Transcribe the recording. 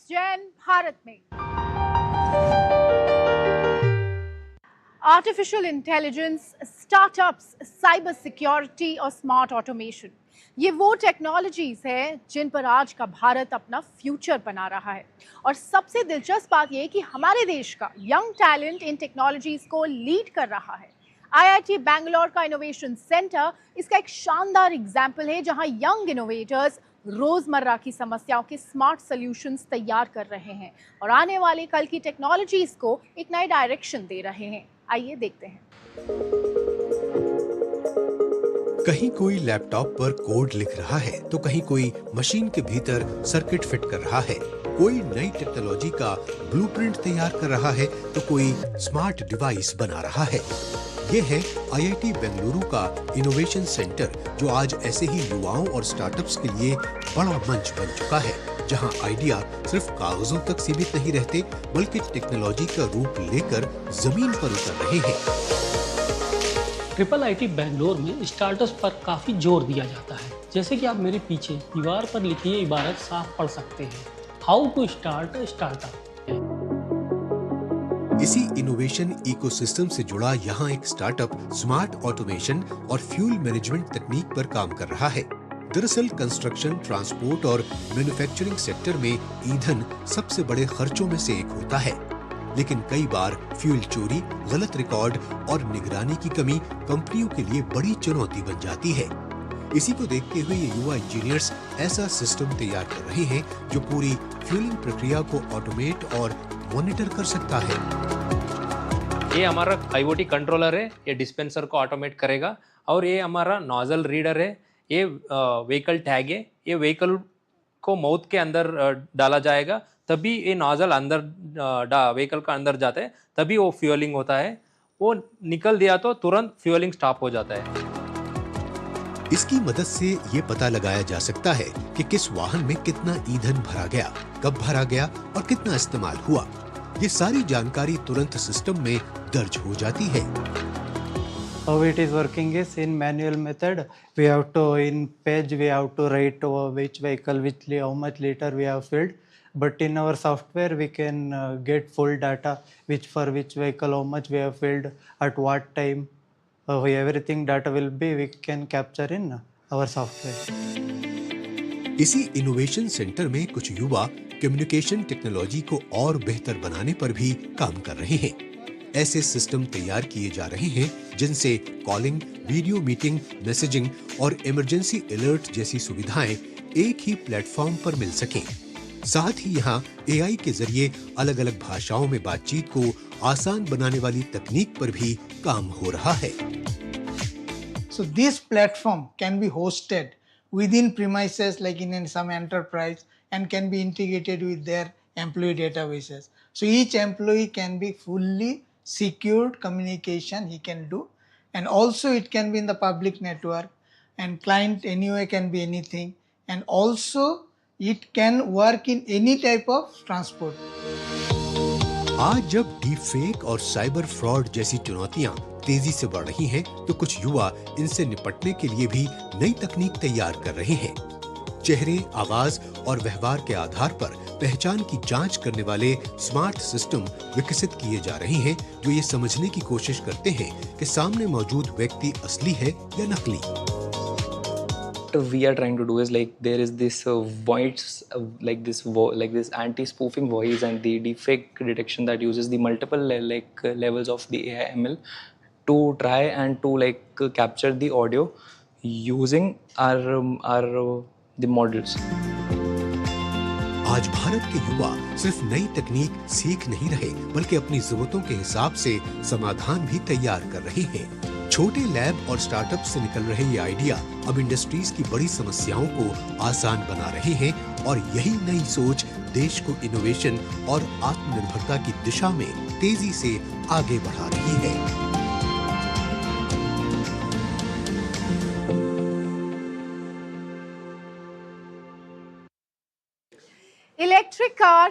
जैन भारत में। Artificial intelligence, startups, cyber security और smart automation, ये वो टेक्नोलॉजीज हैं जिन पर आज का भारत अपना फ्यूचर बना रहा है। और सबसे दिलचस्प बात यह कि हमारे देश का यंग टैलेंट इन टेक्नोलॉजीज को लीड कर रहा है। आईआईटी बैंगलोर का इनोवेशन सेंटर इसका एक शानदार एग्जाम्पल है, जहां यंग इनोवेटर्स रोजमर्रा की समस्याओं के स्मार्ट सॉल्यूशंस तैयार कर रहे हैं और आने वाले कल की टेक्नोलॉजीज को एक नए डायरेक्शन दे रहे हैं। आइए देखते हैं। कहीं कोई लैपटॉप पर कोड लिख रहा है तो कहीं कोई मशीन के भीतर सर्किट फिट कर रहा है। कोई नई टेक्नोलॉजी का ब्लूप्रिंट तैयार कर रहा है तो कोई स्मार्ट डिवाइस बना रहा है। ये है आईआईटी बेंगलुरु का इनोवेशन सेंटर, जो आज ऐसे ही युवाओं और स्टार्टअप्स के लिए बड़ा मंच बन चुका है, जहां आइडिया सिर्फ कागजों तक सीमित नहीं रहते बल्कि टेक्नोलॉजी का रूप लेकर जमीन पर उतर रहे हैं। ट्रिपल आईटी बैंगलोर में स्टार्टअप्स पर काफ़ी जोर दिया जाता है। जैसे कि आप मेरे पीछे दीवार पर लिखी ये इबारत साफ पढ़ सकते हैं, how to start a startup. इसी इनोवेशन इकोसिस्टम से जुड़ा यहाँ एक स्टार्टअप स्मार्ट ऑटोमेशन और फ्यूल मैनेजमेंट तकनीक पर काम कर रहा है। दरअसल कंस्ट्रक्शन, ट्रांसपोर्ट और मैन्युफैक्चरिंग सेक्टर में ईंधन सबसे बड़े खर्चों में से एक होता है, लेकिन कई बार फ्यूल चोरी, गलत रिकॉर्ड और निगरानी की कमी कंपनियों के लिए बड़ी चुनौती बन जाती है। इसी को देखते हुए ये युवा इंजीनियर्स ऐसा सिस्टम तैयार कर रहे हैं जो पूरी फ्यूलिंग प्रक्रिया को ऑटोमेट और मॉनिटर कर सकता है। ये हमारा IoT कंट्रोलर है, ये डिस्पेंसर को ऑटोमेट करेगा। और ये हमारा नोजल रीडर है, ये व्हीकल टैग है, ये व्हीकल को माउथ के अंदर डाला जाएगा, तभी ये नोजल अंदर व्हीकल का अंदर जाता है, तभी वो फ्यूलिंग होता है। वो निकल दिया तो तुरंत फ्यूलिंग स्टॉप हो जाता है। इसकी मदद से ये पता लगाया जा सकता है कि किस वाहन में कितना ईंधन भरा गया, कब भरा गया और कितना इस्तेमाल हुआ। ये सारी जानकारी तुरंत सिस्टम में दर्ज हो जाती है। How it is working is in manual method. We have to in page we have to write which vehicle, how much liter we have filled. But in our software we can get full data, which vehicle how much we have filled at what time. Everything data will be we can capture in our software. इसी innovation centre में कुछ युवा communication technology को और बेहतर बनाने पर भी काम कर रहे हैं। ऐसे सिस्टम तैयार किए जा रहे हैं जिनसे कॉलिंग, वीडियो मीटिंग, मैसेजिंग और इमरजेंसी अलर्ट जैसी सुविधाएं एक ही प्लेटफॉर्म पर मिल सकें। साथ ही यहाँ AI के जरिए अलग अलग भाषाओं में बातचीत को आसान बनाने वाली तकनीक पर भी काम हो रहा है। So this platform can be hosted within premises like in some enterprise and can be integrated with their employee databases. So each employee can be fully secured communication he can do, and also it can be in the public network, and client anyway can be anything, and also it can work in any type of transport. आज जब deep fake और cyber fraud जैसी चुनौतियां तेजी से बढ़ रही हैं, तो कुछ युवा इनसे निपटने के लिए भी नई तकनीक तैयार कर रहे हैं। चेहरे, आवाज और व्यवहार के आधार पर पहचान की जांच करने वाले स्मार्ट सिस्टम विकसित किए जा रहे हैं, जो ये समझने की कोशिश करते हैं कि सामने मौजूद व्यक्ति असली है या नकली। We are trying to do is like there is this voice like this anti-spoofing voice and the deepfake detection that uses the multiple levels of the AI ML to try and to capture the audio using our the models. आज भारत के युवा सिर्फ नई तकनीक सीख नहीं रहे बल्कि अपनी जरूरतों के हिसाब से समाधान भी तैयार कर रहे हैं। छोटे लैब और स्टार्टअप से निकल रहे ये आइडिया अब इंडस्ट्रीज की बड़ी समस्याओं को आसान बना रहे हैं, और यही नई सोच देश को इनोवेशन और आत्मनिर्भरता की दिशा में तेजी से आगे बढ़ा रही है। Electric car